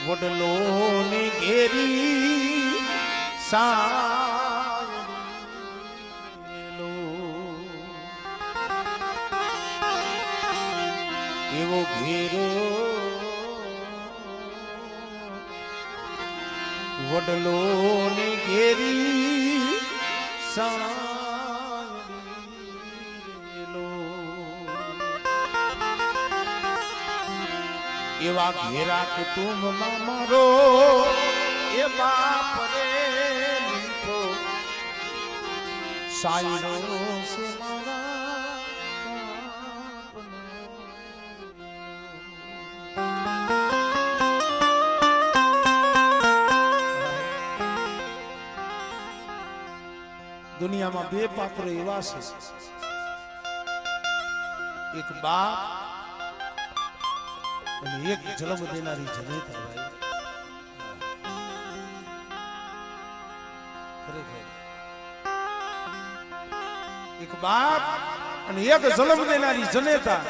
વડલો ને ઘેરી સાયલો એવો ઘેરો વડલો ને ઘેરી સાયલો એવા ઘેરા કુટુંબમાં મારો એ બાપ રે લીધો સાયલો છે મારા દુનિયામાં બે પાત્રો એવા છે, એક બાપ અને એક જન્મ દેનારી જનેતા. ભાઈ ખરેખર એક બાપ અને એક જન્મ દેનારી જનેતા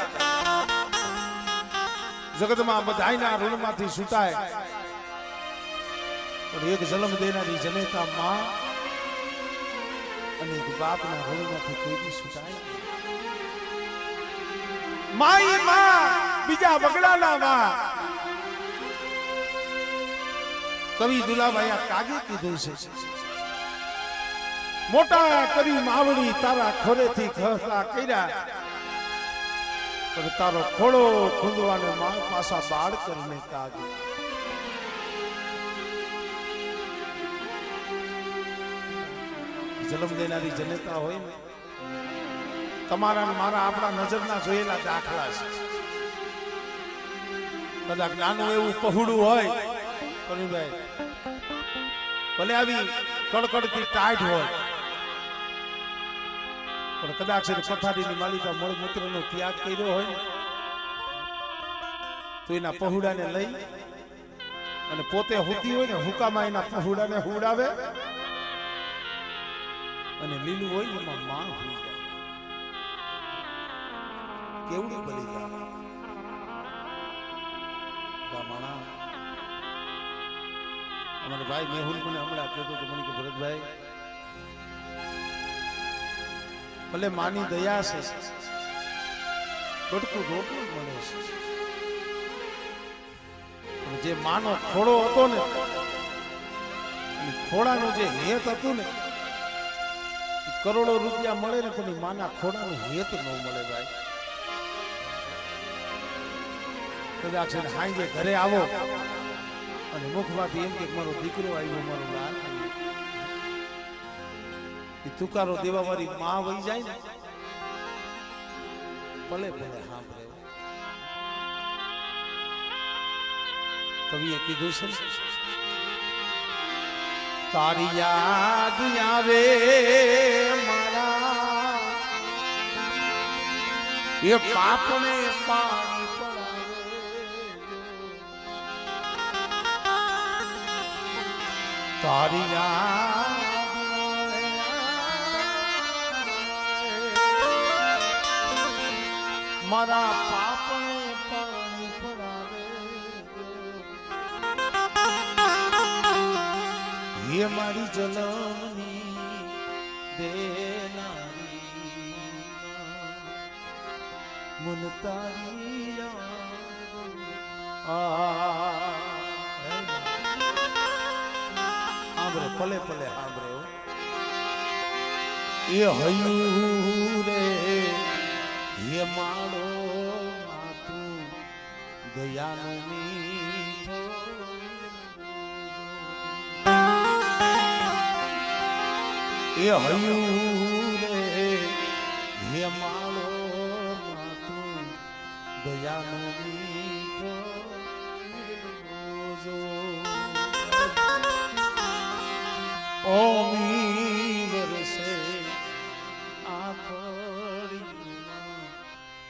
જગતમાં બધાયના ઋણમાંથી છૂટાય, પણ એક જન્મ દેનારી જનેતા માં અને એક બાપના ઋણમાંથી કોઈ બી છૂટાય. માઈ માં બીજા બગડાના માં. કવિ દુલાભાઈ આ કાગે કીધું છે, મોટા કરી માવડી તારા ખોરેથી ઘસા કર્યા, પણ તારો ખોડો ખૂંદવાનો માં પાછા બાળ કરીને કાગે. જન્મ દેનારી જનેતા હોય ને, તમારા ને મારા આપણા નજરના જોયેલા દાખલા છે. કદાચ નાનું એવું પહોળું હોય ભાઈ, ભલે આવી કડકડતી ટાઈટ હોય, પણ કદાચ પથારીની માલિકા મળમૂત્રનો ત્યાગ કર્યો હોય તો એના પહોળાને લઈ અને પોતે હુતી હોય ને હુકામાં એના પહોળાને હુડાવે અને લીલું હોય એમાં માં હુઈ જાય. કેવડું બલિદાન માણા. અમારે ભાઈ મેહુલ મને હમણાં કહેતો તો મને કે ભરતભાઈ, ભલે માની દયા છે, બટકું રોટલું મળે છે, પણ જે માનો ખોડો હતો ને, ખોડાનું જે હેત હતું ને, કરોડો રૂપિયા મળે ને પણ માના ખોડાનું હેત ન મળે. ભાઈ કદાચ હાંજે ઘરે આવો અને મુખમાંથી એમ કે મારો દીકરો આવ્યો, મારો લાલ આવ્યો, તુકારો દેવા વાળી માં વહી જાય ને, ભલે ભલે સાંભળે. કવિએ કીધું છે, તારી યાદ આવે મારા એ પાપને પાણી તારી મારા પાપને પાણી પડાવે એ મારી જન્મની દેનારી મન તારી પલે પલે સાંભળે એ હયું રે હે મારો માતું દયાનો મીઠો એ હયું રે હે મારો માતું દયાનો મીઠો ઓમી વરસે આખરી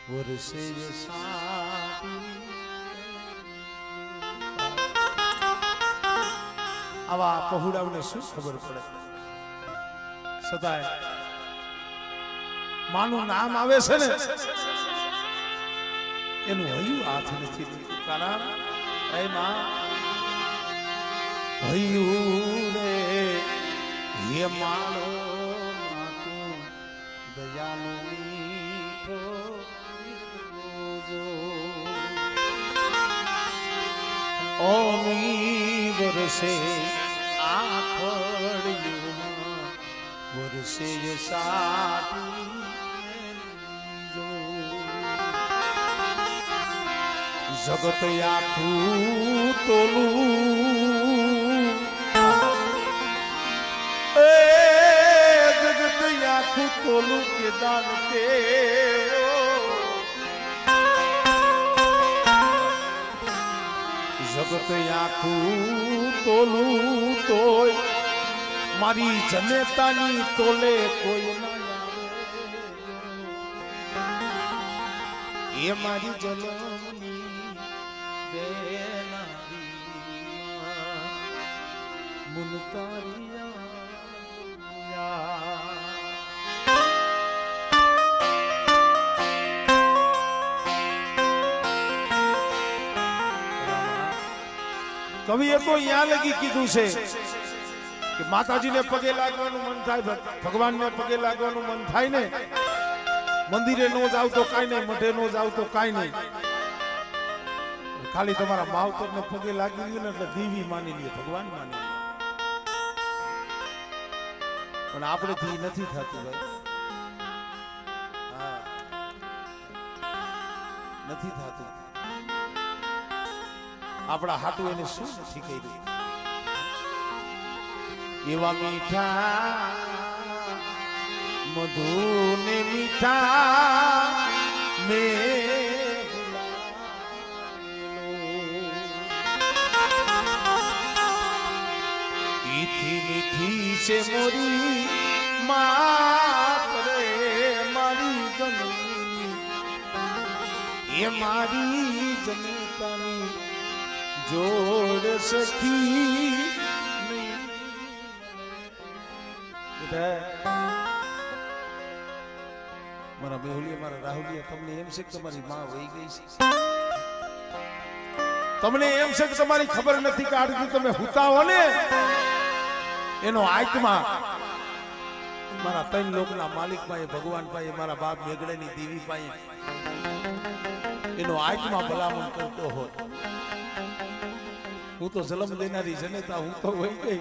વરસે આવા પહોળાઓને શું ખબર પડે? સદાય માનું નામ આવે છે ને એનું હયું હાથ નથી. કારણ એ માં હૈયું રે હે માળો તું દયાનો મીઠો ઓમી વરસે આખડ્યું વરસે સાટી જગત આખું તોલું એ જગત આખું તોલું કે દાન કે જગત આખું તોલું તોય મારી જનેતાની તોલે કોઈ ના આવે એ મારી જલમની કવિએ તો યા લગી કીધું છે કે માતાજીને પગે લાગવાનું મન થાય, ભગવાનને પગે લાગવાનું મન થાય ને, મંદિરે નો જાવ તો કાઈ નહીં, મઢે નો જાવ તો કાઈ નહીં, ખાલી તમારા માવતરને પગે લાગી ગયું ને એટલે દેવી માની લે, ભગવાન માની લે. પણ આપણેથી નથી થતું ભાઈ, નથી થતું. આપણા હાટું એને શું નથી કર્યું? એવા મીઠા મધુ ને મીઠા મીઠી છે મોરી માત રે મારી જનની, એ મારી જનતાની જોડ સખી મારા બેહુલિયા મારા રાહુલિયા, તમને એમ છે કે તમારી માં વહી ગઈ છે? તમને એમ છે કે તમારી ખબર નથી કે આટલું તમે હુતાવો ને એનો આત્મા મારા ત્રણ લોકના માલિક પાસે, ભગવાન પાસે, મારા બાપ મેઘડાની દેવી પાસે એનો આત્મા ભલામણ કરતો હોય. હું તો જન્મ દેનારી જનેતા, હું તો વહી ગઈ,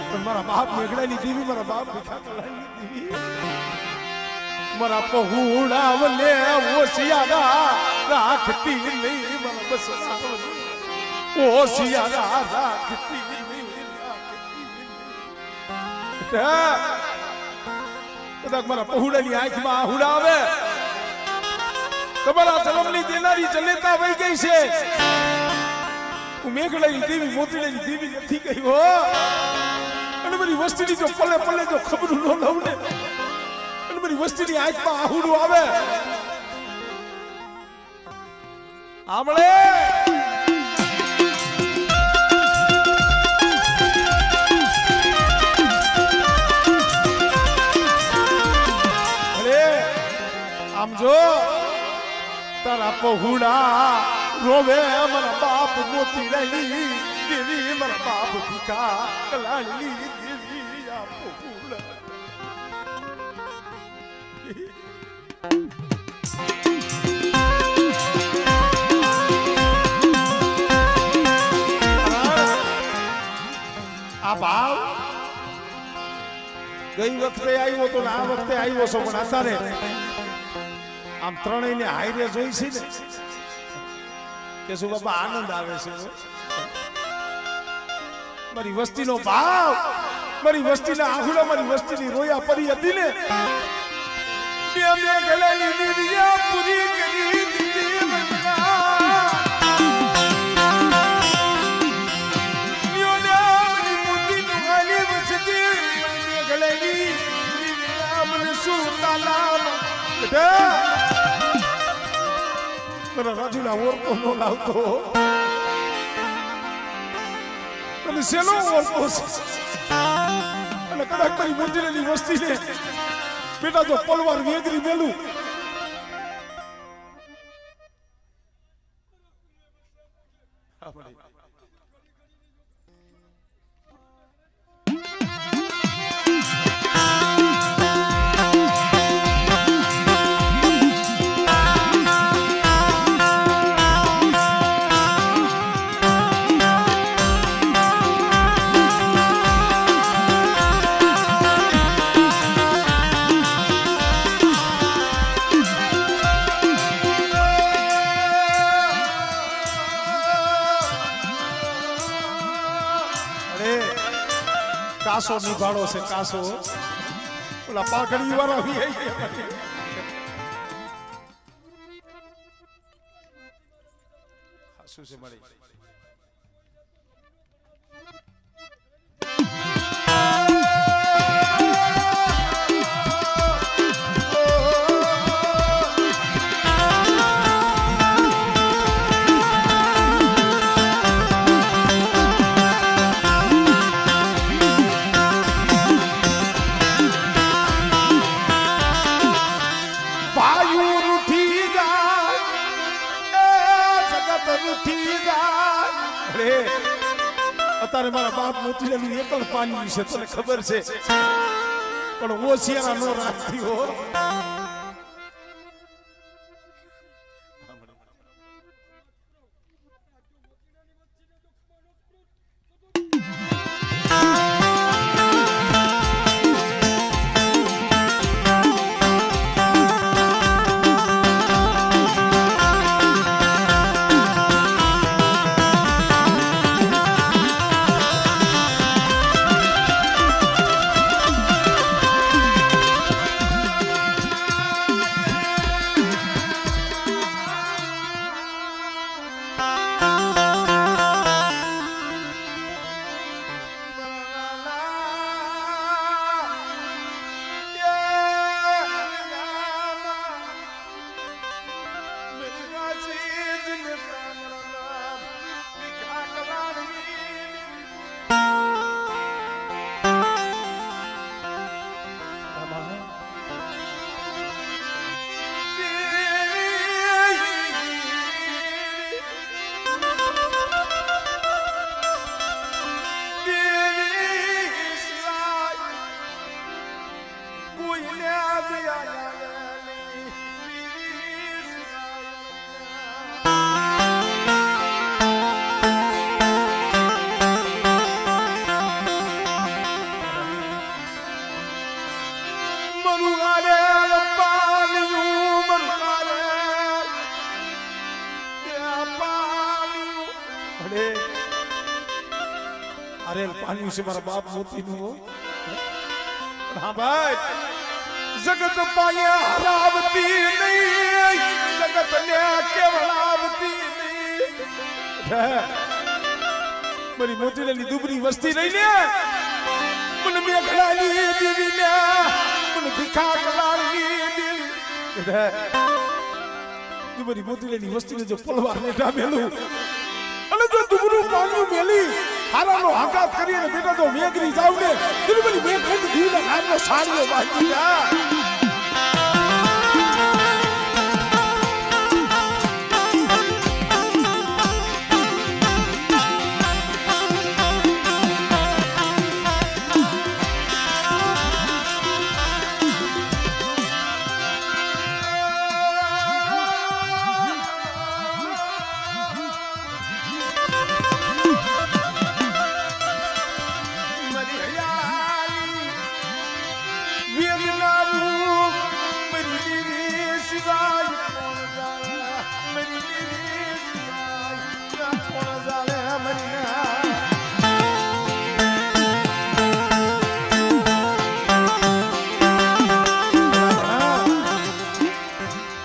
પણ મારા બાપ મેઘડાની દેવી, મારા બાપ ભીખાકલાની દેવી, મારા પહોળાવલે ઓશિયારા રાખતી નહીં, મારા બસ ઓશિયારા રાખતી નહીં. મારા પહોળાની આંખમાં આહુડા આવે, તમારા જન્મની દેનારી જનેતા વહી ગઈ છે. હું મેઘડાની દેવી, મોતીડાની દેવી નથી ગઈ હો. અને મારી વસ્તીની જો પલે પલે જો ખબર ન લઉં ને, અને મારી વસ્તીની આંખમાં આહુડું આવે આમળે આમ જો તારા પહોળા રોવે, મારા બાપ મોતીડાની દેવી, મારા બાપ ભીખા કલાની દેવી, આ પહોળા આ ભાવ ગઈ વખતે આવ્યો તો આ વખતે આવ્યો છો, પણ અત્યારે આમ ત્રણેયને હાઈરે જોઈ છે ને કે શું બાપા આનંદ આવે છે. મારી વસ્તીનો ભાવ, મારી વસ્તીના આહુડા, મારી વસ્તીની રોયા પરી હતી ને, ગલાની દીદિયા પૂરી કરી દીદી રાજુલા ઓળખો નો લાવતો, તમે શેનો ઓળખો છો? અને કદાચ તારી મંદિરની વસ્તીને બેટા જો પલવાર વેગરી મેલું કાસો નિભાડો છે કાસો ઓલા પાઘડી વાળા ભી શું છે મળી અત્યારે મારા બાપ મોતીલાલનું એકલ પાણી છે તને ખબર છે પણ ઓશિયારા નો રાખતી હો अरे पानी से मारा बाप मोती नु हाँ भाई जगत पाया हरावती नहीं जगत ने केवलावती नहीं मेरी मोती ने दुबरी वस्ती नहीं ने मन में खलाली देवी ने मन भिखा खलाली देवी मेरी मोती ने वस्ती ने जो पलवार ने डामेलू अरे जो दुबरू पानी मेली हारानो आघात કરીને બેટા તો મેઘરી જાવ ને દિલબલી મેઘખંડ દીના નામનો સાડીઓ બાંધી આ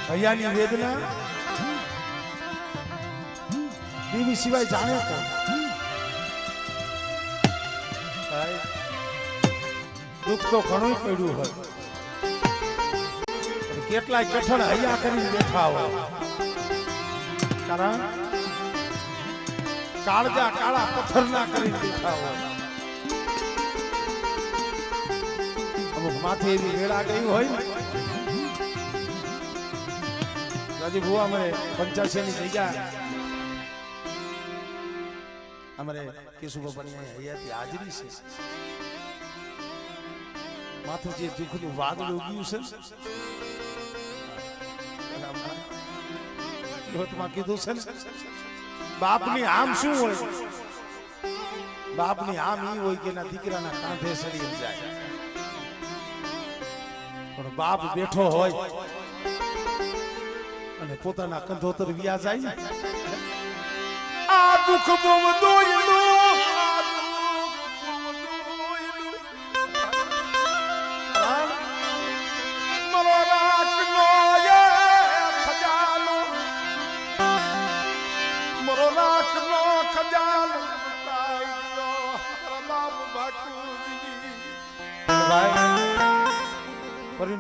ભૈયાની વેદના દેવી સિવાય જાણે તો દુઃખ તો ઘણું પડ્યું હોય કેટલાય કઠણ હૈયા કરીને બેઠા હોય કારણ કાળજા કાળા પથ્થરના કરીને બેઠા હોય અમુક માથે એવી વેળા ગઈ હોય ને राजी बुआ हमारे 85 ની જગ્યા हमारे केशु बाबा हयाती हाजरी છે માથે જે દુઃખનું વાદળ ઉગ્યું છે લોટમાં કીધું છે બાપની આમ શું હોય બાપની આમ ઈ હોય કે ના દીકરાના કાંધે સડી જાય પણ બાપ બેઠો હોય અને પોતાના કંધોતર વ્યા જાય ને આ દુઃખ બહુ દોયલું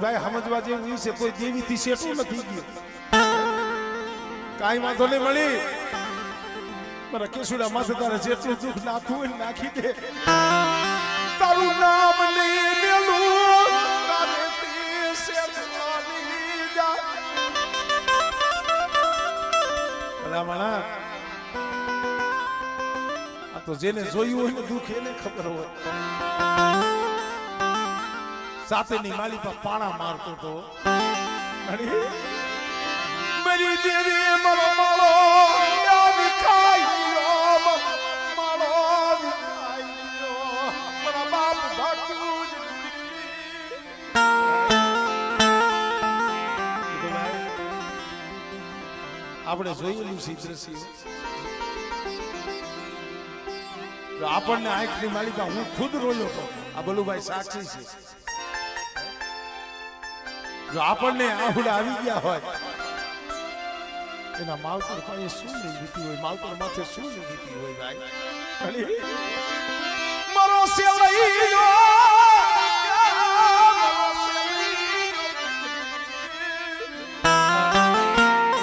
ભાઈ સમજવા જેવું ઈ છે કોઈ દેવી થી સેટું નથી ગયું કાઈ વાંધો નહીં મળી મારા કેશુડા માથે તારે જેટલું દુઃખ નાખવું હોય નાખી દે તારું નામ લઈ લેલું તારે થી સેટવાની જા ભલામણા આ તો જેને જોયું હોય ને દુઃખ એને ખબર હોય સાથેની માલી પર પાણા મારતો તો मेरी देवी मरो मारो याद खाइयो मारो खाइयो मेरा बाप भाटूज આપણે જોયેલું છે દ્રશ્ય આપણને આંખની માલિકા હું ખુદ રોયો તો આ બલુભાઈ સાક્ષી છે જો આપણને આહુડા આવી ગયા હોય એના માવતર પાસે શું નહીં વીતી હોય માવતર માથે શું નહીં વીતી હોય ભાઈ મારો સેવૈયો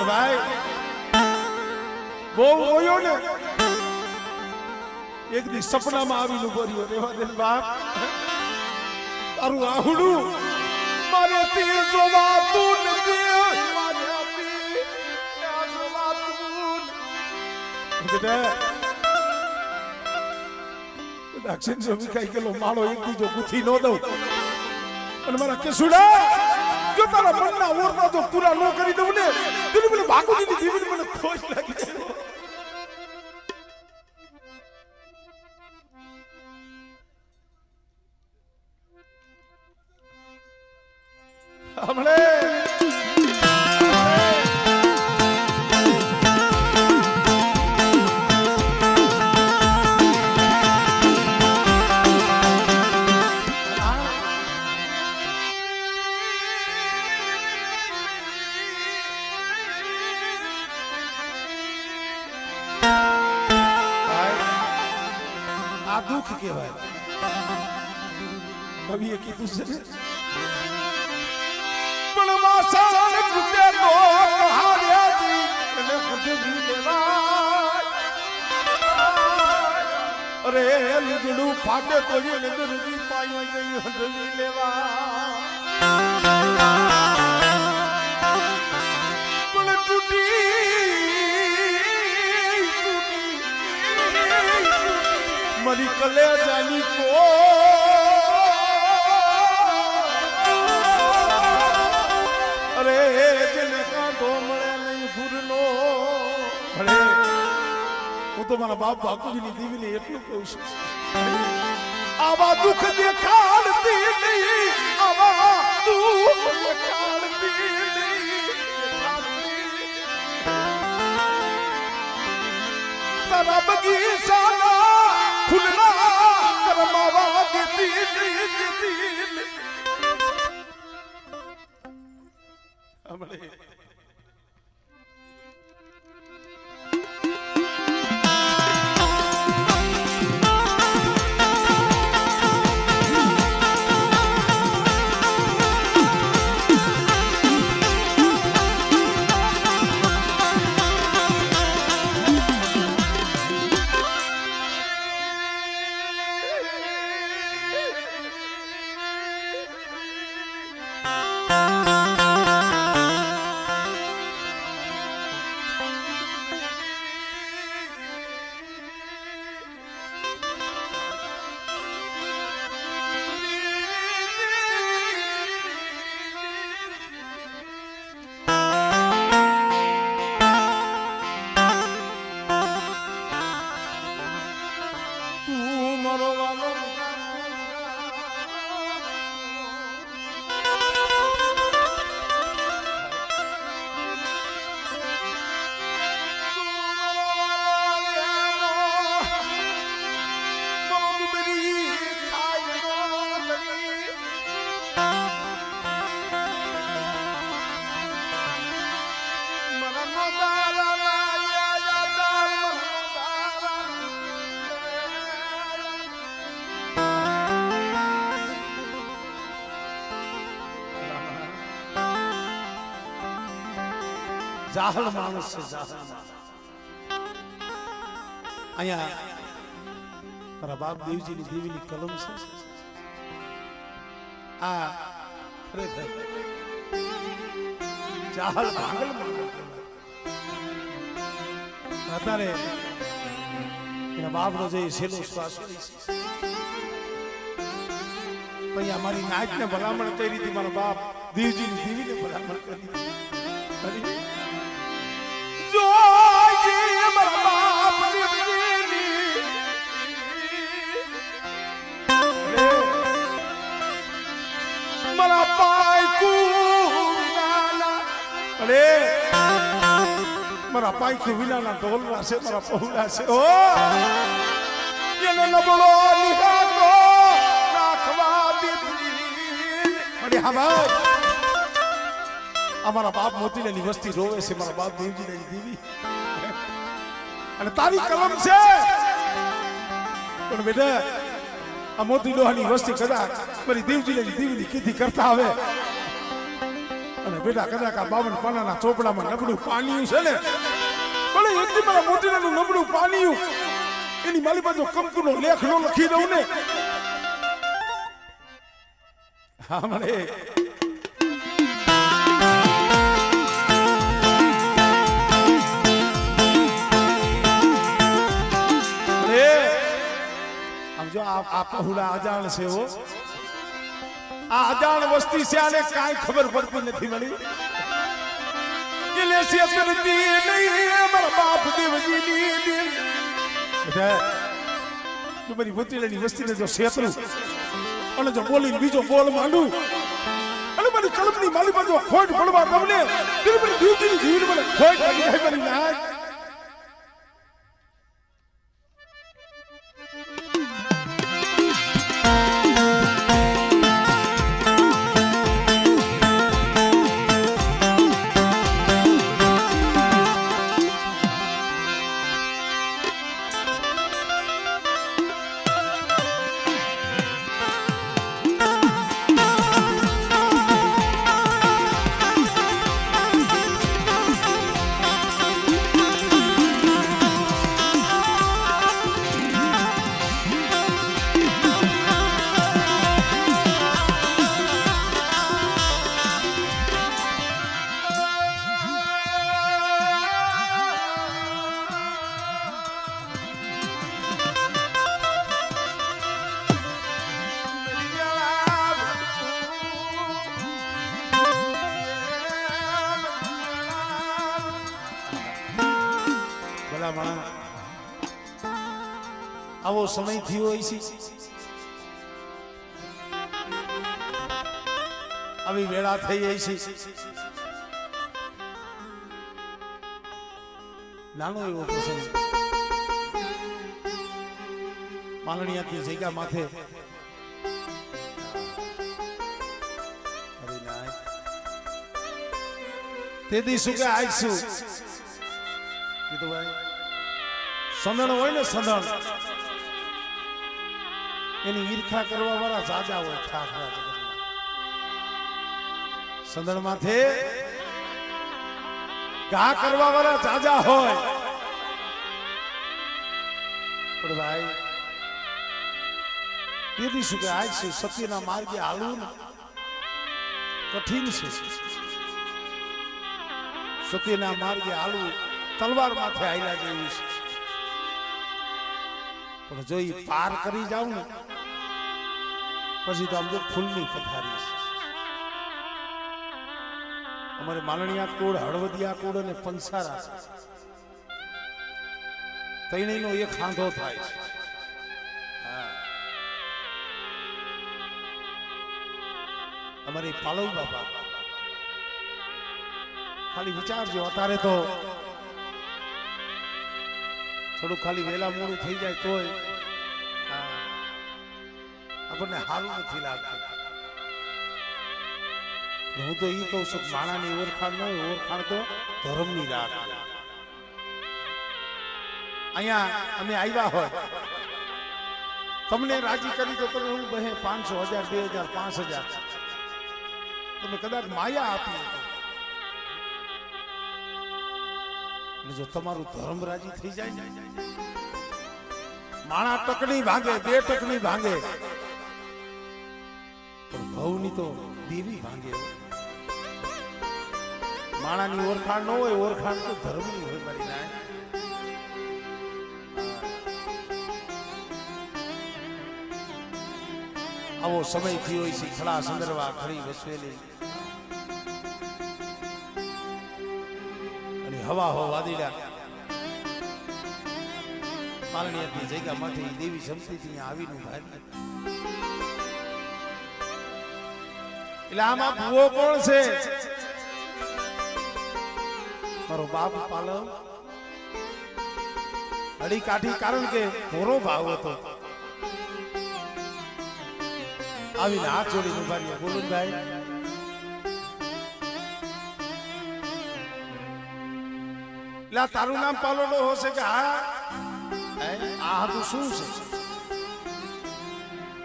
ભાઈ બહુ હોયો ને એક દી સપનામાં આવીને ઉભો રહ્યો રેવા દે બાપ તારું આહુડું મારે તીર જોવાતું નથી દક્ષિણ જો વિકાઈ ગયેલો માળો એક બીજો ગુથી ન દઉં અને મારા કેશુડા જો તારા મનના ઓરતા જો પૂરા ન કરી દઉં ને તો મને ભાગુજીની જીવન મને ખોજ લાગી હમણે दुख कहेवाय कविए कीधुं छे पण मासाण फूटे तो हार्याजी અને ખુદવી લેવાય અરે લીગડું ફાટે તો એ નગરજી પાઈ ગઈ ખુદવી લેવાય પણ તૂટી मरी कलेजानी को अरे जेने कांटो मळे नहीं भूरनो अरे હું તો મારા બાપ ભાકુજીની દીવીને એટલું કહું છું આવા દુઃખ દેખાડતી નહીં આવા દુઃખ દેખાડતી નહીં તારા બગીચાના फुलना करमावा देती हमने જાહલ માણસ છે, જાહલ માણસ. અહીંયા મારા બાપ દેવજીની દેવીની કલમ છે. આ ખરેખર જાહલ પાગલ માણસ. અત્યારે એના બાપનો જે છેલ્લો શ્વાસ હોય છે, પછી અમારી નાચને ભલામણ કરી હતી. મારા બાપ દેવજીની દેવીને ભલામણ કરી જો મારા બાપ મારા પાયકુ વિનાના ઢોલવા છે, મારા પહોળા છે. ઓ એને નબળો નિહાતો રાખવા દીધી. અરે હા બાપ, અમારા બાપ મોતીલાની વસ્તી રોવે છે, મારા બાપ દેવજીની દેવી. અને તારી કલમ છે. પણ બેટા આ મોતી ડોહાની વસ્તી કદાચ મારી દેવજીની દેવીની કીધી કરતા આવે અને બેટા કદાચ આ 52 પાનાના ચોપડામાં નબળું પાણીયું છે ને, ભલે એકદી મારા મોતીલાનું નબળું પાણીયું એની માલી બાજુ કંકુનો લેખ નો લખી દઉં ને. હા મને જો આ પહોળા અજાણ છે. હો આ અજાણ વસ્તી છે, આને કાંઈ ખબર પડતી નથી. મળી એટલે કરતી નહીં મારા બાપ દેવજીની. જો મારી મોતીલાની વસ્તીને જો શેતરું અને જો બોલીને બીજો બોલ માંડું અને મારી કલમની માલી બાજુ ખોટ પડવા તમને મારી દેવજીની જીવન મને ખોટ લાગી જાય. મારી નાક આવો સમય થયો હોય છે, આવી વેળા થઈ જાય છે. નાનો એવો પ્રસંગ માંગણીયાથી જગ્યા માથે તે દી શું કે આવીશું કીધું ભાઈ સંદણ હોય ને સંદણ એની ઈર્ખા કરવા વાળા જાજા હોય. સંદણ માથે ઘા કરવા વાળા જાજા હોય. પણ ભાઈ તેથી શું કે આજ છે સત્યના માર્ગે હાલવું ને કઠિન છે. સત્યના માર્ગે હાલવું તલવાર માથે હાલ્યા જેવું છે. પણ જો એ પાર કરી જાવ ને પછી તો આમ જો ફૂલની પથારી છે. અમારે માલણિયા કોડ, હળવદિયા કોડ અને પંસારા ત્રણેયનો એક ખાંધો થાય છે. અમારી પાલવ બાપા ખાલી વિચારજો, અત્યારે તો થોડું ખાલી વેલા મોડું થઈ જાય તોય આપણને સારું નથી લાગતું. હું તો એ કહું છું માણાની ઓળખાણ ન હોય, ઓળખાણ તો ધર્મની રાખ. અહીંયા અમે આવ્યા હોય તમને રાજી કરી તો તમે હું બહે 500, 1000, 2000, 5000 તમે કદાચ માયા આપી जो तमारू धर्म राजी थी जाए माणा टकनी भांगे बे टकनी भांगे पर भवनी तो देवी भांगे माणा नी ओरखाण न होय ओरखाण तो धर्म नी होय मारी नाय आवो समय थी होय सी खड़ा संदरवा खड़ी वसवेली અને હવા હો વાદીડા પાલણીયાની જગ્યામાંથી દેવી જમતીથી આવીને ભારી એટલે આમાં ભૂવો કોણ છે મારો બાપ પાલવ અડી કાઠી કારણ કે મોરો ભાવ હતો આવીને હાથ જોડીને ઉભા રહ્યા બોલું ભાઈ તારું નામ પાલોડો હશે કે હા આ હતું શું છે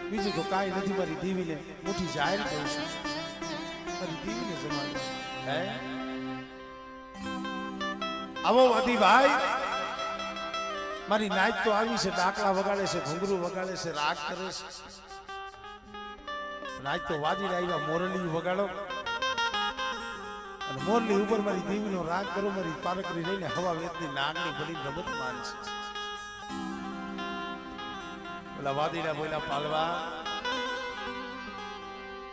બીજું તો કાંઈ નથી મારી દેવીને મોટી જાહેર કરું છું મારી દેવીને જમાડું હે આવો વધી ભાઈ મારી નાઈટ તો આવી છે ડાકલા વગાડે છે ઘુંઘરું વગાડે છે રાગ કરે છે નાઈટ તો વાજી આવ્યા મોરલી વગાડો અને મોરલી ઉપર મારી દેવીનો રાગ કરો મારી પારકરી લઈને હવા વેતની નાગની ભલી રમત મારી છે પેલા વાદીડા બોલ્યા પાલવા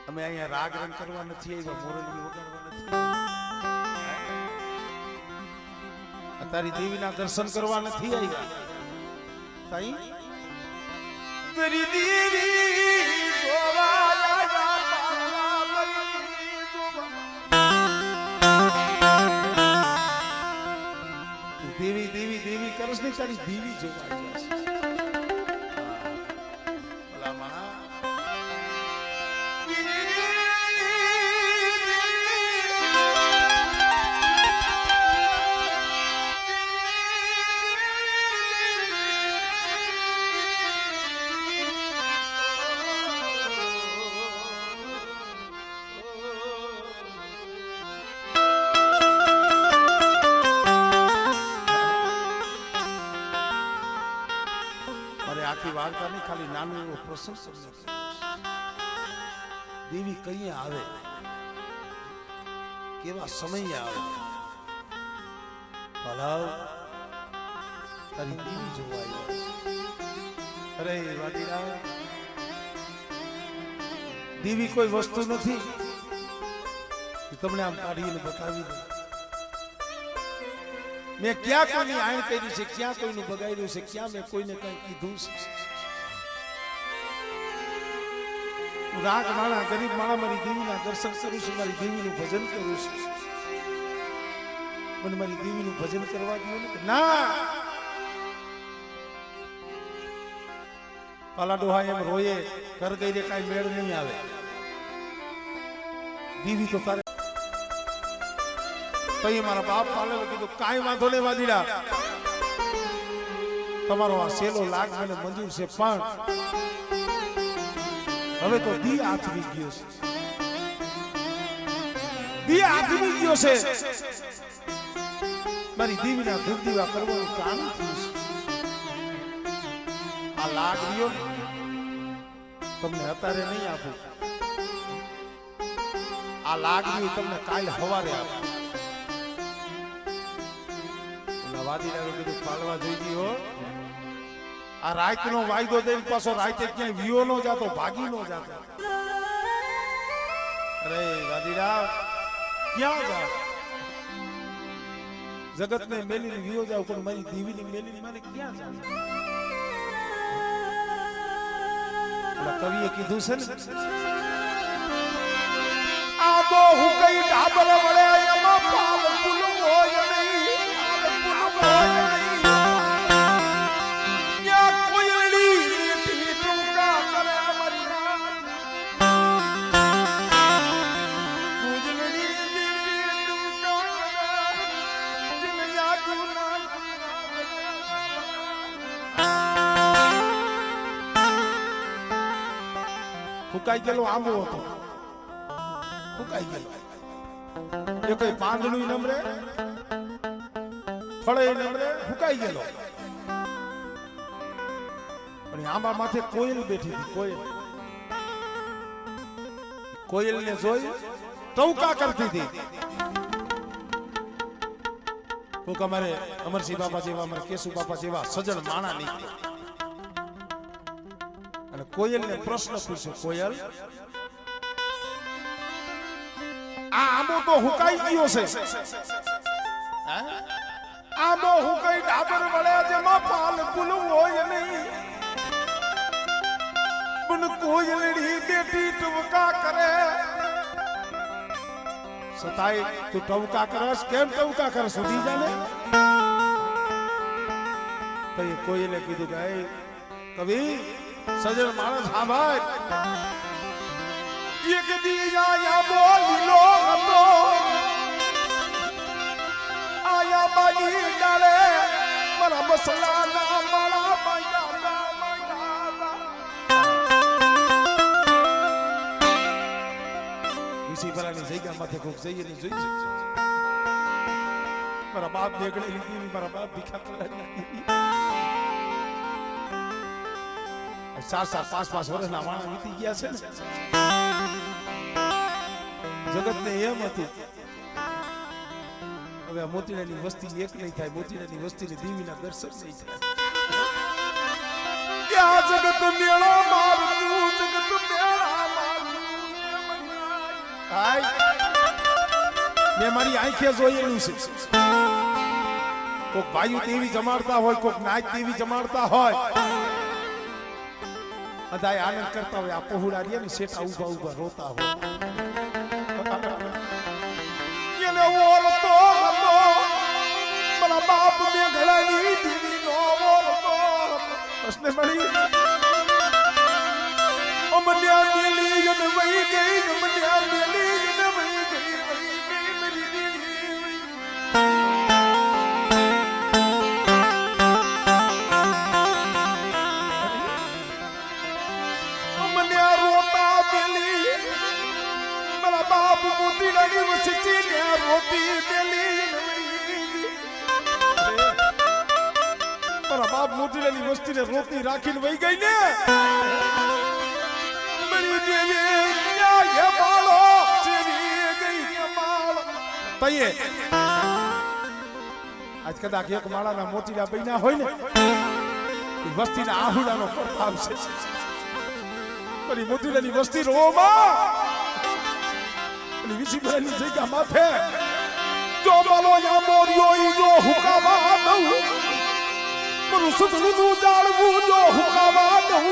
અમે અહીંયા રાગ રંગ કરવા નથી આવ્યા મોરલી વગાડવા નથી તારી દેવીના દર્શન કરવા નથી આવ્યા તાઈ તેરી દેવી જોવા દેવી દેવી દેવી કરસ ને તારી દેવી જોવા ભલા માણા આખી વાર્તા ની ખાલી નાનું એવો પ્રસંગ દેવી કઈ આવે કેવા સમય આવે ભલાવ તારી દેવી જોવા અરે વાદીરા દેવી કોઈ વસ્તુ નથી તમને આમ કાઢીને બતાવી દઉં મેં ક્યાં કોઈની આણ કરી છે ક્યાં કોઈનું બગાડ્યું છે ક્યાં મેં કોઈને કઈ કીધું છે હું રાગ માણા ગરીબ માણા મારી દેવીના દર્શન કરું છું મારી દેવીનું ભજન કરું છું મને મારી દેવીનું ભજન કરવા દો ના પાલા ડોહા એમ રોયે કર ગઈ રે કાંઈ મેળ નહીં આવે દેવી તો તારે તઈ મારા બાપ પાલે કીધું કાંઈ વાંધો નહીં વાદીડા તમારો આ સેલો લાગ મને મંજૂર છે પણ હવે તો દી આથમી ગયો છે દી આથમી ગયો છે મારી દેવીના ધૂપ દીવા કરવાનું કામ થયું છે આ લાગ રહ્યો તમને અત્યારે નહીં આપું આ લાગ રહ્યું તમને કાલે સવારે આપું વાદીડા કીધું પાલવા જોઈ ગયો આ રાત નો વાયદો દઈને પાછો રાતે ક્યાંય વિયો નો જાતો ભાગી નો જાતો અરે વાદીડા ક્યાં જાવ જગત ને મેલીને વિયો જાવ પણ મારી દેવીની મેલીને મારે ક્યાં જાવ કવિએ કીધું છે ને આ તો હું કઈ ડાબર વળે એમાં પાલ પુલ હોય નહીં ફૂકાઈ ગયેલો આંબો હતો ફૂકાઈ ગયેલો એ કોઈ પાંદડું નમરે ફળે ને ફૂકાઈ ગયેલો. પણ આંબા માથે કોયલ બેઠી હતી. કોયલ ને જોઈ ટવકા કરતી હતી. કોક અમારે અમરસિંહ બાપા જેવા, અમારે કેશુ બાપા જેવા સજ્જન માણા નીકળે અને કોયલ ને પ્રશ્ન પૂછ્યો, કોયલ આ આંબો તો હુકાઈ ગયો છે, આંબો હુકાઈ ડાબર વળે જેમાં પાલ ફૂલ હોય નહીં, પણ કોયલડી બેટી ટવકા કરે, સતાય તું ટવકા કરસ, કેમ ટવકા કરસ સુધી જાને. તો એ કોયલે કીધું કે કવિ સજ્જન માણસ હા ભાઈ, એક દી આયા બોલીલો હતો, આયા બાજી ડાળે મારા મસલાના માળા બાંધ્યા. વિસી ભરાની જગ્યા માથે કોક જઈએ ને જોઈ મારા બાપ બેગડે લીધી, મારા બાપ ભીખા કરાવી. 4-4, 5-5 વર્ષના માણસ વીતી ગયા છે ને. જગત ને એમ હતું હવે મોતીડાની વસ્તી એક નહીં થાય, મોતીડાની વસ્તી ને દેવીના દર્શન નહીં થાય. જગત મેળો મારતું, જગત મેળા મારતું. મેં મારી આંખે જોયેલું છે. કોક ભાઈઓ દેવી જમાડતા હોય, કોક નાચ દેવી જમાડતા હોય, બધાય આનંદ કરતા હોય. આ પહોળા રહ્યા ને શેઠા ઉભા ઉભા રોતા હોય. એને ઓરતો હતો મારા બાપ મેઘડાની દીવીનો ઓરતો પ્રશ્ન મળી અમન્યા મેલી અને વહી ગઈ, અમન્યા મેલી અને વહી ગઈ, વહી ગઈ મેરી દીવી. અમન્યા રોતા મેલી મારા બાપ મોતીડાની વસ્તી ને રોતી મેલી. મારા બાપ મોતીડાની વસ્તી ને રોતી રાખીને વહી ગઈ ને મારી દેવી ન્યાય બાળો ચેરી ગઈ માળ. તઈએ આજ કદાચ એક માળાના મોતીડા બન્યા હોય ને વસ્તીના આહુડાનો પ્રતાપ છે. મારી મોતીડાની વસ્તી રોમાં વિસી ભરાની જગ્યા માથે જો માલો યા મોરિયો ઈ જો હુકાવા દઉં, મરું સુધરું જાળવું જો હુકાવા દઉં.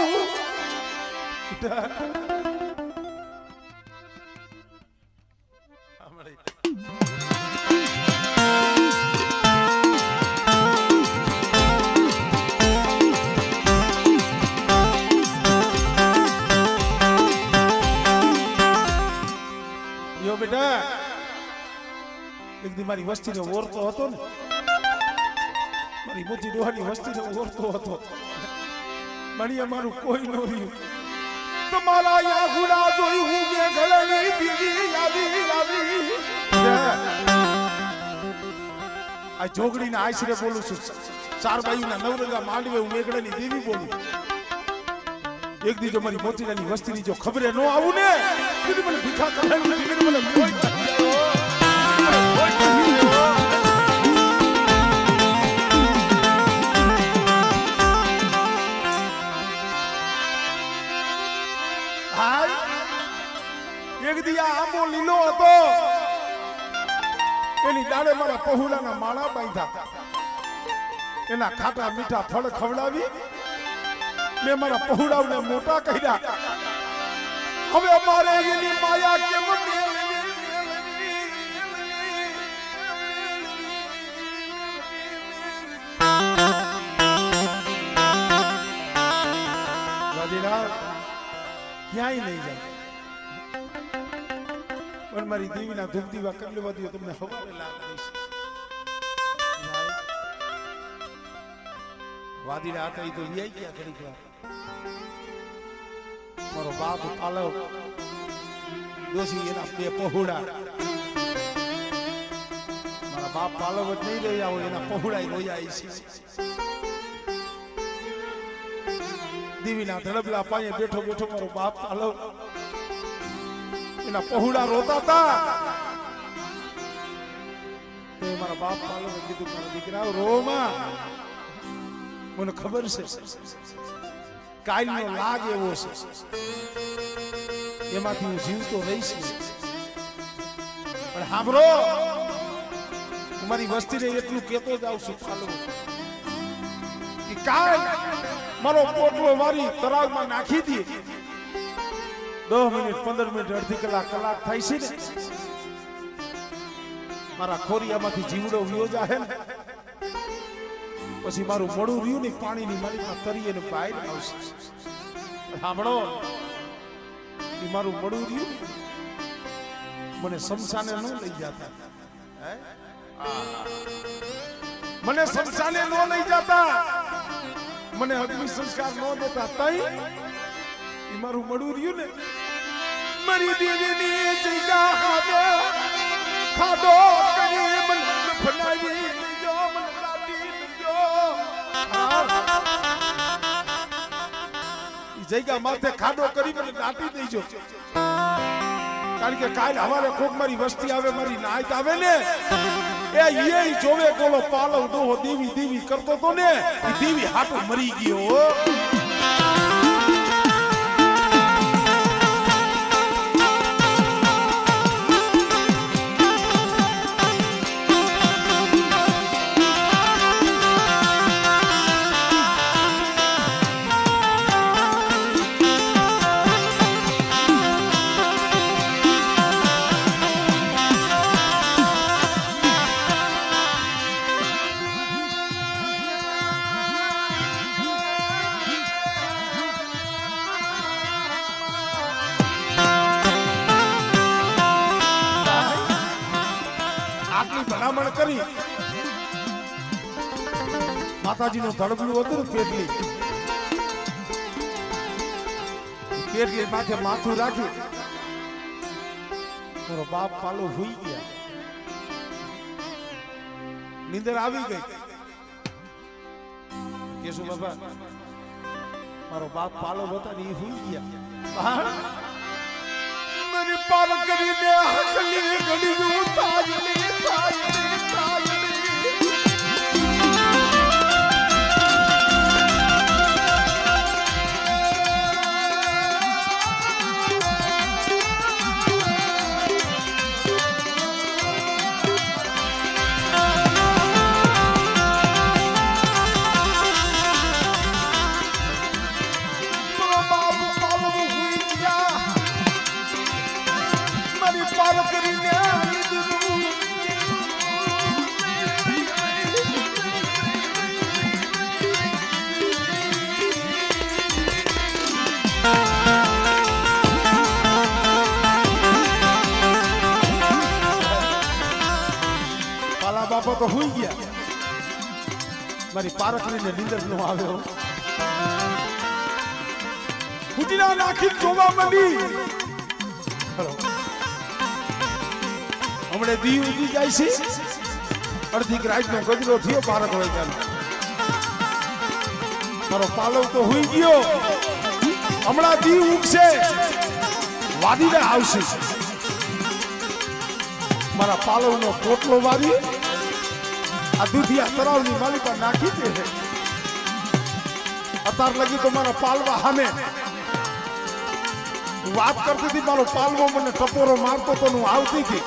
બેટા એક દી મારી વસ્તીને ઓરતો હતો ને, મારી મોટી ડોહાની વસ્તીને ઓરતો હતો. મારી અમારું કોઈ નો રહ્યું. તમારા યા ગુડા જોઈ હું મેઘડાની દીવી આવી. આ જોગડીના આશરે બોલું છું. ચારબાઈના નવરંગા માંડવે હું મેઘડાની દેવી બોલું. એક દી જો મારી મોતીડાની વસ્તીની જો ખબરે ન આવું ને કીધું મને ભીખા કરાવી, કીધું મને કોઈ એક દી આંબો લીલો હતો, એની ડાળે મારા પહોળાના માળા બાંધ્યા, એના ખાટા મીઠા ફળ ખવડાવી મેં મારા પહોળાઓને મોટા કર્યા. હવે અમારે એની માયા કેમ ક્યાંય નહીં જાય. પણ મારી દેવીના ધૂપ દીવા કરી લેવા દો, તમને હવારે લાગ દઈશ. વાદીડા હતા એ તો વ્યાઈ ગયા ઘડીક વાર. મારો બાપ પાલવ ડોસી એના બે પહોળા, મારા બાપ પાલવ જ નહીં રહ્યા હોય એના પહોળાઈ રોયા છે. દીવીના ધડબલા પાયે બેઠો બેઠો મારો બાપ પાલવ એના પહોળા રોતા હતા. તો મારા બાપ પાલવે કીધું મારા દીકરા રોમાં, મને ખબર છે કાલનો લાગ એવો છે, એમાંથી હું જીવતો રહીશ. પણ સાંભળો, મારી વસ્તીને એટલું કહેતો જાઉં છું પાલવ કે કાલ મારો પોટલો મારી તળાવમાં નાખી દે. 10 મિનિટ 15 મિનિટ અડધી કલાક થાય છે ને, મારા ખોરિયામાંથી જીવડો વિયો જાહે ને, પછી મારું મોડું રહ્યું ને પાણીની મારીમાં તરીએ ને બહાર આવશે. સાંભળો, એ મારું મોડું રહ્યું મને શમશાને ન લઈ જતા, મને શમશાને ન લઈ જતા, મને અગ્નિ સંસ્કાર ન દેતા, તઈ એ મારું મોડું રહ્યું ને મારી દેવીની જગ્યા ખાધો કરી મને ફનાવી લીજો, મને લાડી લીજો. જગ્યા માથે ખાડો કરી મને દાટી દેજો, કારણ કે કાલ હવારે કોક મારી વસ્તી આવે, મારી નાયત આવે ને, એ જોવે કોલો પાલવ ડોહો દેવી દેવી કરતો તો ને, એ દેવી હાટો મરી ગયો. ભલામણ કરી માતાજીનું ધડબલું હતું ને, પેટલી માથે માથું રાખી મારો બાપ પાલો હુઈ ગયા. નીંદર આવી ગઈ. કેશુ બાબા મારો બાપ પાલો હતા ને, એ હુઈ ગયા. મને પાર કરીને હકલી ઘડીયું તાજલી તાજલી તાજલી. બાપા તો હુઈ ગયા, મારી પારકરીને નીંદર નો આવ્યો. કુટીના નાખી જોવા માંડી, હમણે દી ઉગી જાય છે, અડધી રાત નો ગજરો થયો પારક હોય ત્યારે. મારો પાલવ તો હુઈ ગયો, હમણાં દી ઉગશે, વાદીને આવશે. મારા પાલવ નો પોટલો વારી આ દૂધિયા તળાવની માલિકા નાખી દે. અત્યાર લગી તો મારા પાલવા સામે વાત કરતી હતી, મારો પાલવો મને ટપોરો મારતો તો હું આવતી હતી,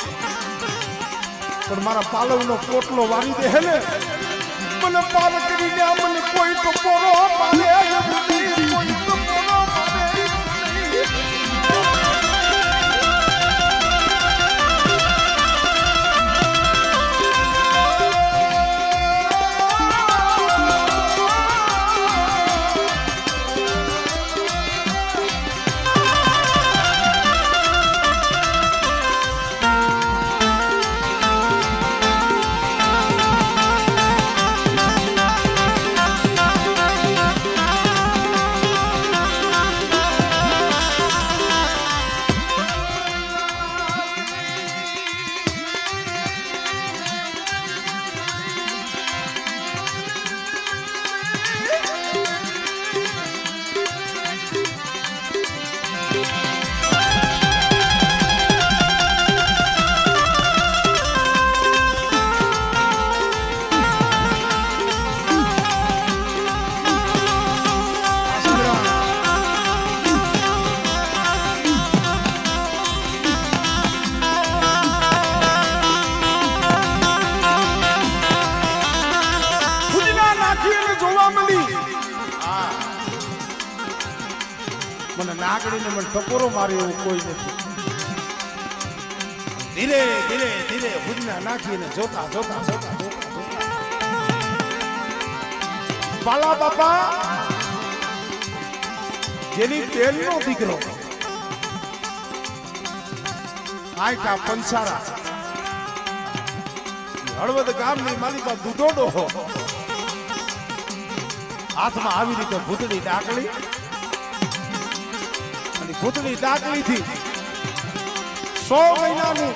પણ મારા પાલવનો પોટલો વારી દે હે ને, મને પાલ કરીને મને કોઈ ટપોરો મારે, કોઈ ટપોરો મારે. મને નાગડીને મને ટકોરો મારે એવું કોઈ નથી. ધીરે ધીરે ધીરે હુજના નાખીને જોતા જોતા જોતા જોતા જોતા બાલા બાપા જેની બેનનો દીકરો આયકા પંસારા હળવદ ગામની માલિકા દુધોડો હાથમાં આવી રીતે ભૂતળી ડાકલી અને ભૂતળી ડાકલી થી 100 મહિનાનું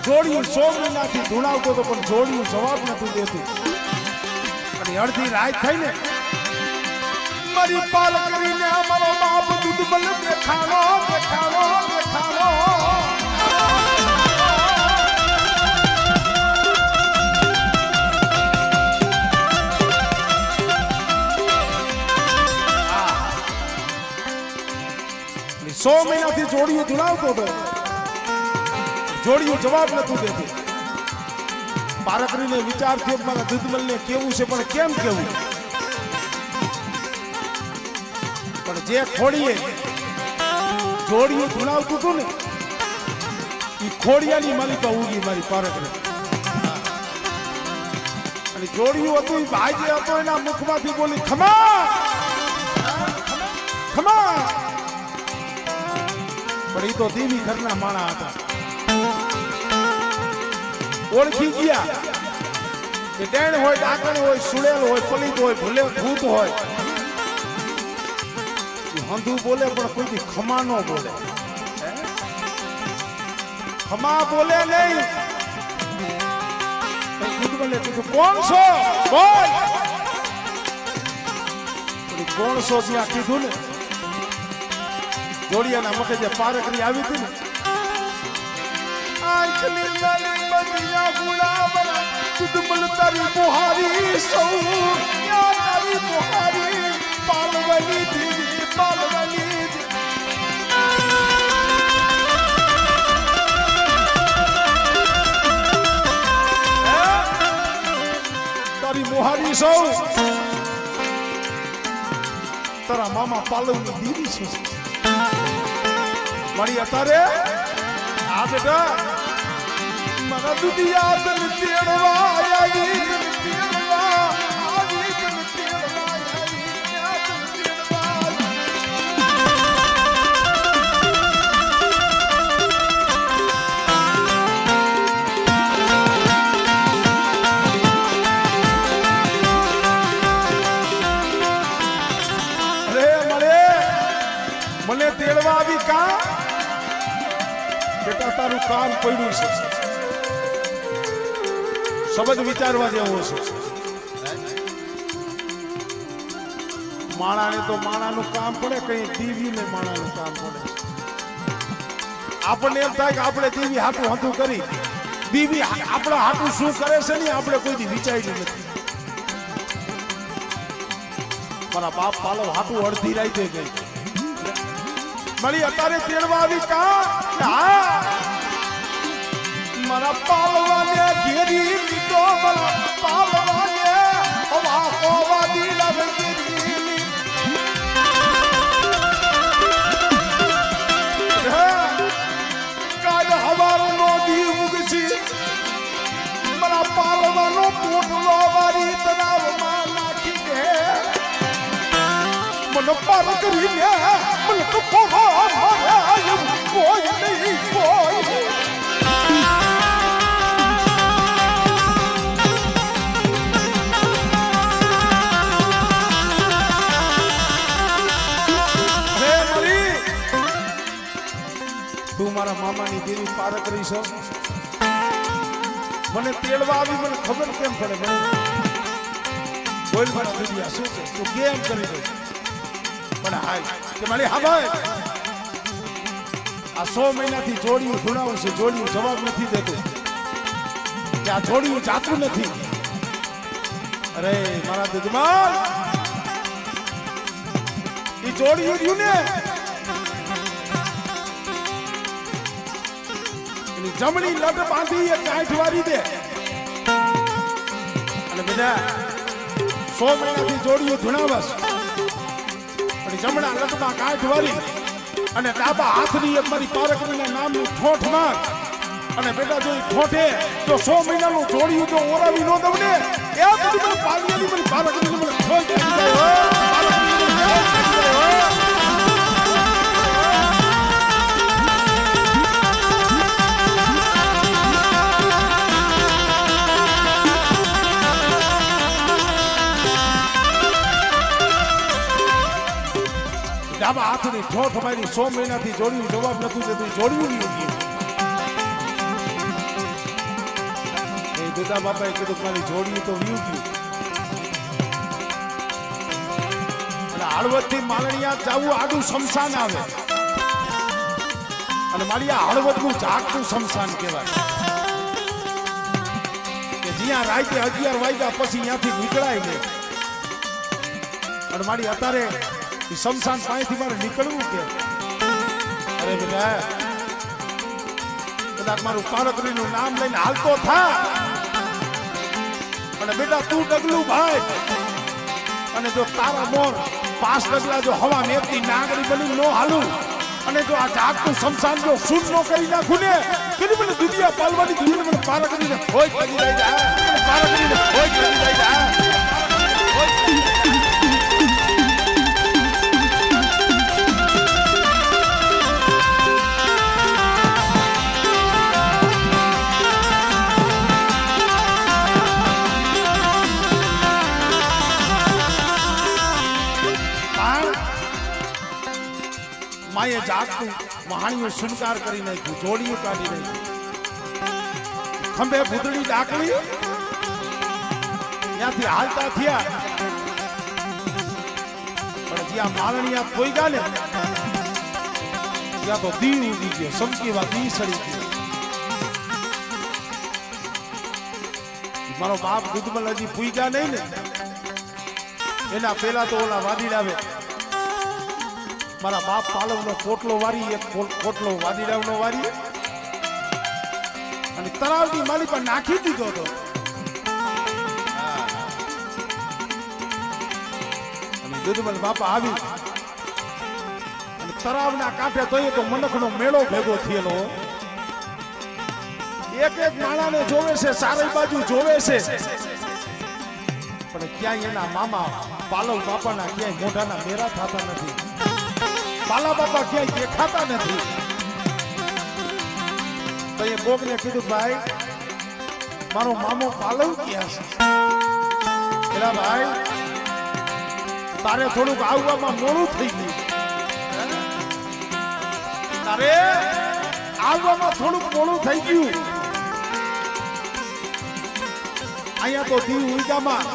જોડિયું 100 મહિનાથી ધૂણાવતો તો પણ જોડિયું જવાબ નતું દેતું. અને અડધી રાત થઈ ને મારી પાલ કરીને અમારો બાપ દૂધ બલ દેખાડો દેખાડો દેખાડો સો મહિનાથી જોડિયું ધૂણાવતો હતો, જોડિયું જવાબ નતું દેતું. પારકરીને વિચાર થયો મારા દૂધમલને કેવું છે પણ કેમ કેવું. પણ જે ખોડીએ જોડિયું ધૂણાવતું હતું ને એ ખોડિયાની માલિકા ઉગી મારી પારકરી. અને જોડિયું હતું એ ભાઈ જે હતો એના મુખમાંથી બોલી ખમા ખમા. પણ એ તો દેવી ઘરના માણા હતા. ઓળખી ગયા કે ડેણ હોય ડાકણ હોય સુડેલ હોય પલિત હોય ભૂલે ભૂત હોય હંધુ બોલે પણ કોઈ ખમા નો બોલે. ખમા બોલે નહીં. બોલે કોણ છો બોલ. કોણ છો ત્યાં કીધું ને જોડિયાના મગજે પારકરી આવી હતી ને તારી બુહારી સૌ તારી બુહારી પાલવલી દીદી પાલવલી તારી બુહારી સૌ તારા મામા પાલવની દીદી છે મારી અત્યારે આ બેટા મને દુનિયા તન તેડવા આવી તન તેડવા આવી તન તેડવા આવી તન તેડવા. અરે મને તેડવા આવી કા બેટા તારું કામ પડ્યું છે. શબ્દ વિચારવા જેવો છે. માણાને તો માણાનું કામ પડે કઈ દેવીને માણાનું કામ પડે. આપણને એમ થાય કે આપણે દેવી હાટું હતું કરી દેવી આપણા હાટું શું કરે છે ને આપણે કોઈ દી વિચાર્યું નથી. મારા બાપ પાલવ હાટું અડધી રાઈ ગઈ મળી અત્યારે તેડવા આવી કા મારા પાલવાને ઘેરી લીધો મારા પાલવાને હવા કોવા દીલા ઘેરી કાલ હવારનો દી ઉગસી મારા પાલવાનો પોટલો વારી તળાવમાં નાખી દે મને પાર કરીને મને તો કોઈ નહીં કોઈ. તું મારા મામાની દેવી પારકરી છો મને તેડવા આવી મને ખબર કેમ પડે મને બોલ મારા દુનિયા શું છે તું કેમ કરી દે પણ હાય કે મારી હા ભાઈ આ 100 મહિનાથી જોડિયું ધૂણાવું છે જોડિયું જવાબ નથી દેતું કે આ જોડિયું જાતું નથી. અરે મારા દુધમાલ એ જોડિયું રહ્યું ને જમણી લટ બાંધી એ કાંઠ વારી દે અને બધા 100 મહિનાથી જોડિયું ધૂણાવસ પણ જમણા લગમાં કાંઠ વાળી અને ડાબા હાથની એક મારી પારકરીના નામનું ઠોઠ માર અને બેટા જો ઠોઠે જો 100 મહિનાનું જોડિયું જો ઓરાવી નો દઉં ને એ બધી મને પાલિયાની મને પારકરીની મને ઠોઠ કરી જાય ડાબા હાથની ઠોઠ મારી 100 મહિનાથી જોડ્યું જવાબ નતું દેતું જોડ્યું નહીં એ દુદા બાપાએ કીધું મારી જોડ્યું તો વ્યુ ગયું અને હળવદથી માલણિયા જાવું આડું શમશાન આવે અને મારી આ હળવદનું ઝાકતું શમશાન કહેવાય કે જ્યાં રાતે 11 વાગ્યા પછી ત્યાંથી નીકળાય નહીં અને મારી અત્યારે શમશાન પાસેથી મારે નીકળવું કે અરે બેટા કદાચ મારું પારકરીનું નામ લઈને હાલતો થા અને બેટા તું ડગલું ભાઈ અને જો તારા મોર 5 ડગલા જો હવા મેપતી નાગરી બની નો હાલું અને જો આ જાગતું શમશાન જો શૂન નો કરી નાખું ને કેની મને દુનિયા પાલવાની દુનિયા મને પારકરીને હોય કરી દઈ જાય પારકરીને હોય કરી દઈ જાય માએ જાગતું મહાણીઓ શૃંગાર કરી નાખ્યું જોડિયું કાઢી નાખ્યું ખંભે ભૂતળી ડાકલી ત્યાંથી હાલતા થયા પણ જ્યાં માલણિયા કોઈ ગયા ને ત્યાં તો દી ઉડી ગયો સમકીવા દી સડી ગયો મારો બાપ દૂધમલ હજી પૂગ્યા નહીં ને એના પેલા તો ઓલા વાદીડાવે મારા બાપ પાલવનો પોટલો વારી એક પોટલો વાદીડાવનો વારી અને તળાવની માલી પર નાખી દીધો હતો અને દૂધમલ બાપા આવી અને તળાવના કાંઠે જોઈએ તો મનખનો મેળો ભેગો થયેલો એક એક માણાને જોવે છે સારી બાજુ જોવે છે પણ ક્યાંય એના મામા પાલવ બાપાના ક્યાંય મોઢાના મેરા થતા નથી પાલા બાપા ક્યાંય દેખાતા નથી તો એ કોકને કીધું ભાઈ મારો મામો પાલવ ક્યાં છે પેલા ભાઈ તારે થોડુંક આવવામાં મોડું થઈ ગયું તારે આવવામાં થોડુંક મોડું થઈ ગયું અહીંયા તો દીવ ઉઈગામાં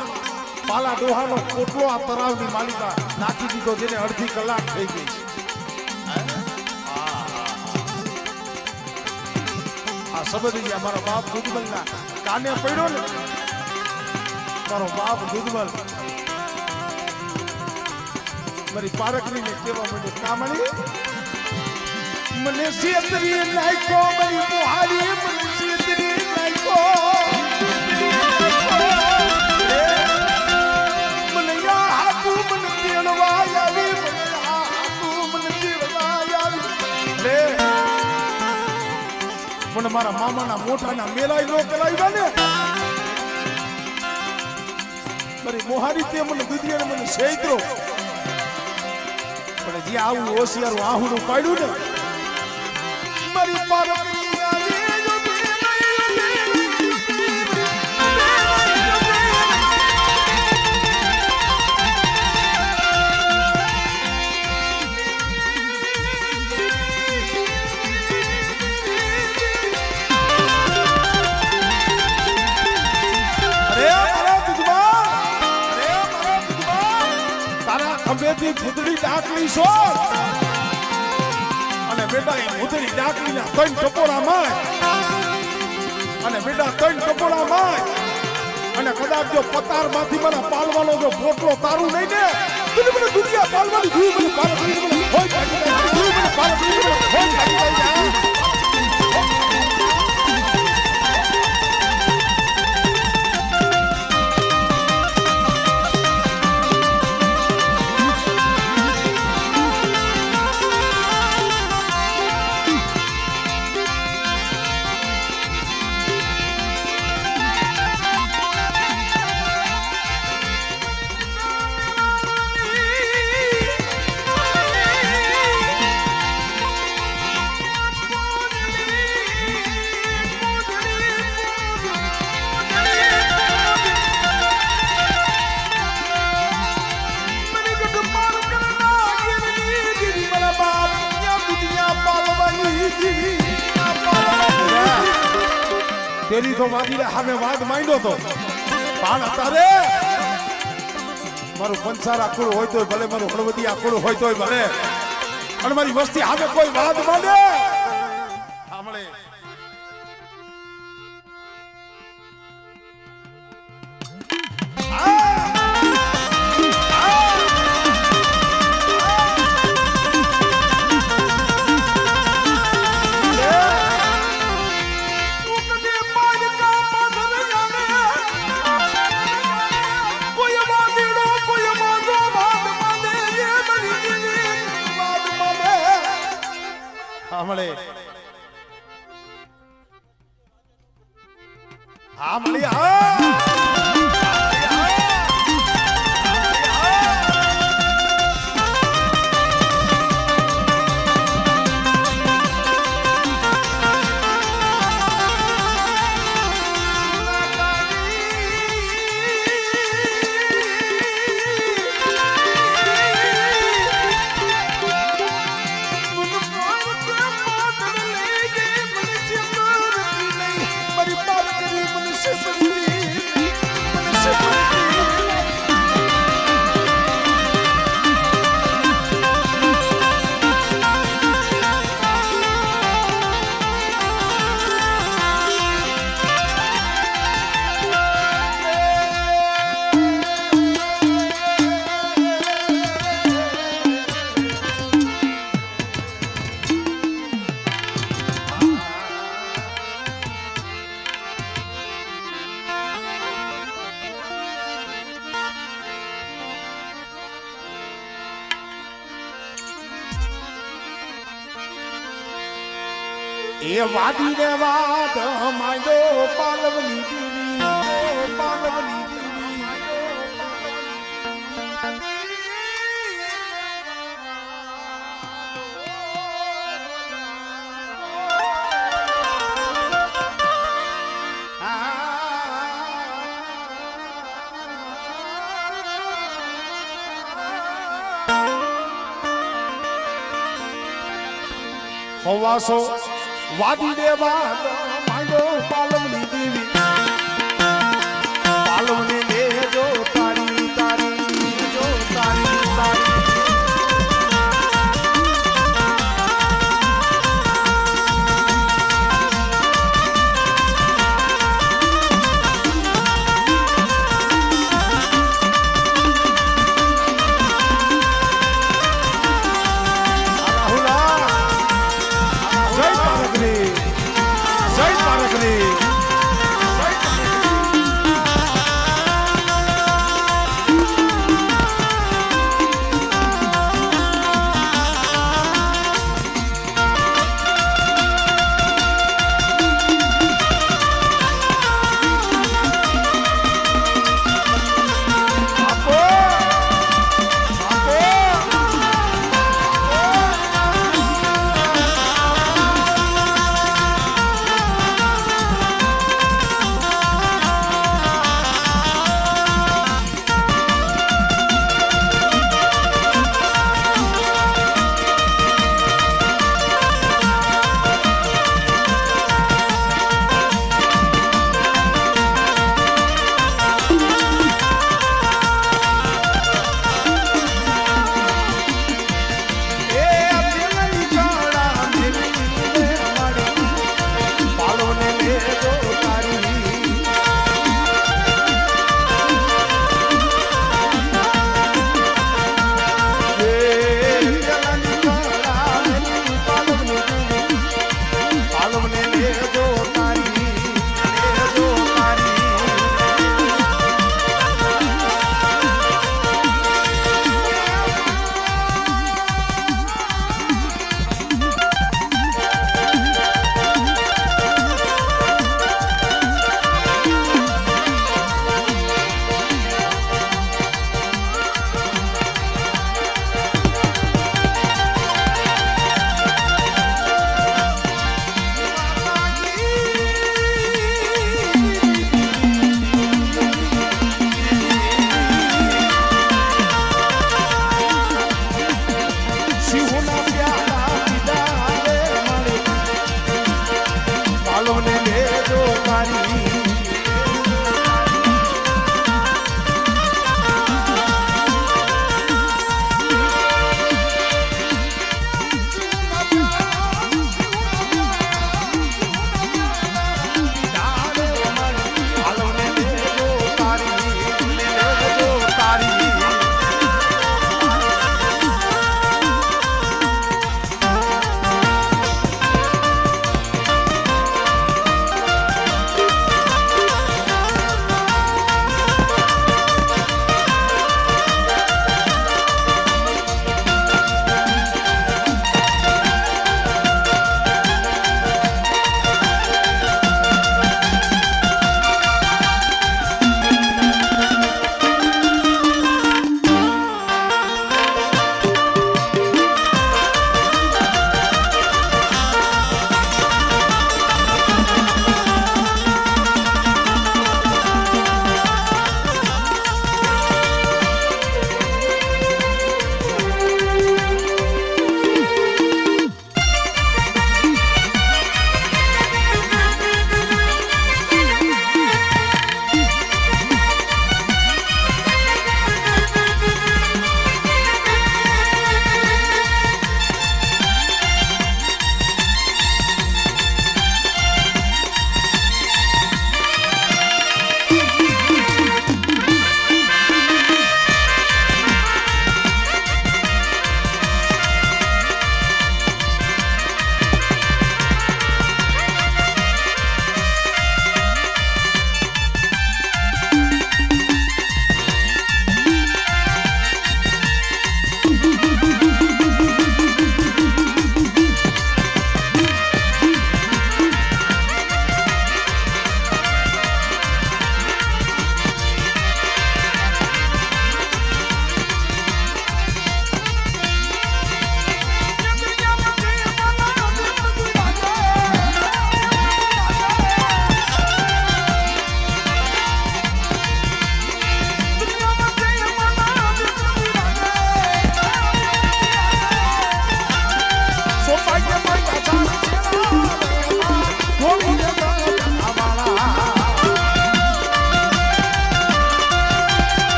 પાલા ડોહાનો પોટલો આ તળાવની માલિકા નાખી દીધો જેને અડધી કલાક થઈ ગઈ છે આ સબદી અમારા બાપ દૂધમલના કાને પડ્યો ને મારો બાપ દૂધમલ મારી પારકરીને કહેવા માંડ્યો કામણી મને સેતરી નાખ્યો મારી મોહારી મને સેતરી નાખ્યો મને યા હાકુ મને તેડવા આવી મને હાકુ મને તેડવા આવી લે મને મારા મામાના મોઢાના મેલાઈ નો કરાવ્યા ને મારી મોહારી તે મને દીધી મને સેતરો પણ જે આવું હોશિયારું આહુનું પાડ્યું ને મારી પારકરી ખંભેથી ભૂતળી ડાકલી છો અને બેટા એ ભૂતળી ડાકલીના 3 ટપોરા માય અને બેટા 3 ટપોરા માય અને કદાચ જો પતારમાંથી મને પાલવાનો જો પોટલો તારું નહીં ને તો મને દુનિયા પાલવાની જોઈ મને પાલવાની મને હોય કાઢી જાય જોઈ મને પાલવાની મને હોય કાઢી જાય જો વાદીને સામે વાદ માંડ્યો તો પણ અત્યારે મારું પંસાર આખું હોય તોય ભલે, મારું હળવદી આખું હોય તોય ભલે, અને મારી વસ્તી સામે કોઈ વાદ માંડે સાંભળે મળે હા મળી એ વાદી ને વાદ માંડ્યો પાલવની દીવી, પાલવની દીવી, હવાસો વાદી દે વાદ માંડ્યો પાલવની દેવી, પાલવને લેજો તારી તારી જો તારી તારી જય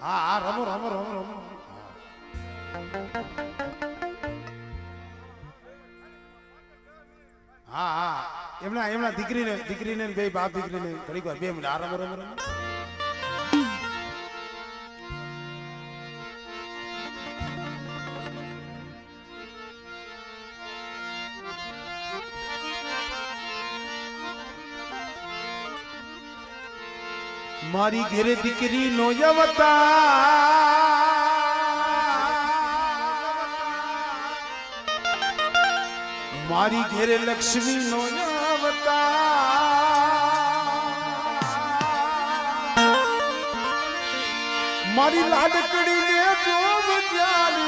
હા હા રમો રમો રમો રમો હા હા એમના દીકરીને બે બાપ દીકરીને ઘડીક વાર 2 મિનિટ આ રમો રમો રમો મારી ઘેરે દીકરી નો મારી ઘેરે લક્ષ્મી નો મારી લાડકડી ને જોબ ત્યારે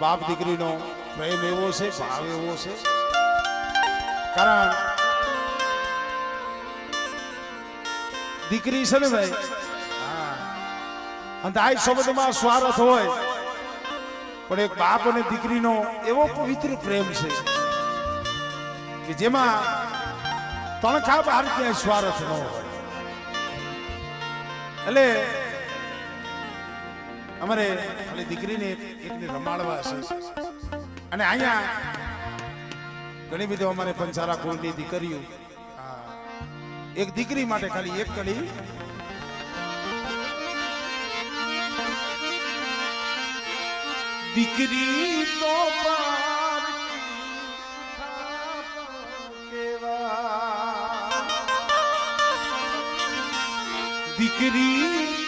બાપ દીકરીનો પ્રેમ એવો છે ભાવ એવો છે કારણ દીકરી છે ને ભાઈ અને આ શબ્દમાં સ્વાર્થ હોય પણ એક બાપ અને દીકરીનો એવો પવિત્ર પ્રેમ છે કે જેમાં તણખા બહાર ક્યાંય સ્વાર્થ ન હોય એટલે અમારે ખાલી દીકરીને એકને રમાડવા છે અને અહીંયા ઘણી બધી અમારે પંચારા કુળની દીકરીઓ એક દીકરી માટે ખાલી એક કડી દીકરી તો પાર કેવા દીકરી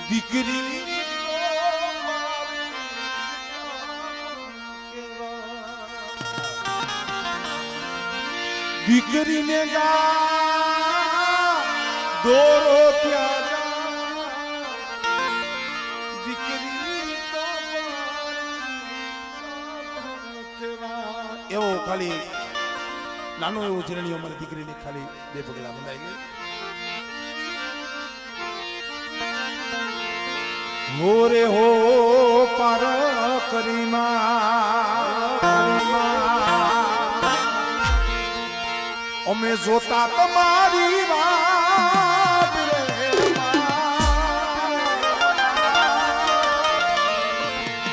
દીકરી દીકરીને ગા દોરો દીકરી એવો ખાલી નાનું એવું ચરણીઓ મારી દીકરીને ખાલી 2 પગલા બંધાઈ ગઈ હોરે હો પર અમે જોતા તમારી વાત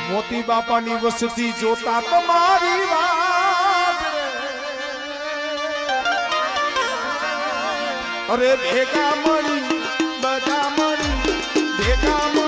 મોતી બાપાની વસતી જોતા તમારી વાત અરે ભેગા મળી બધા મળી ભેગા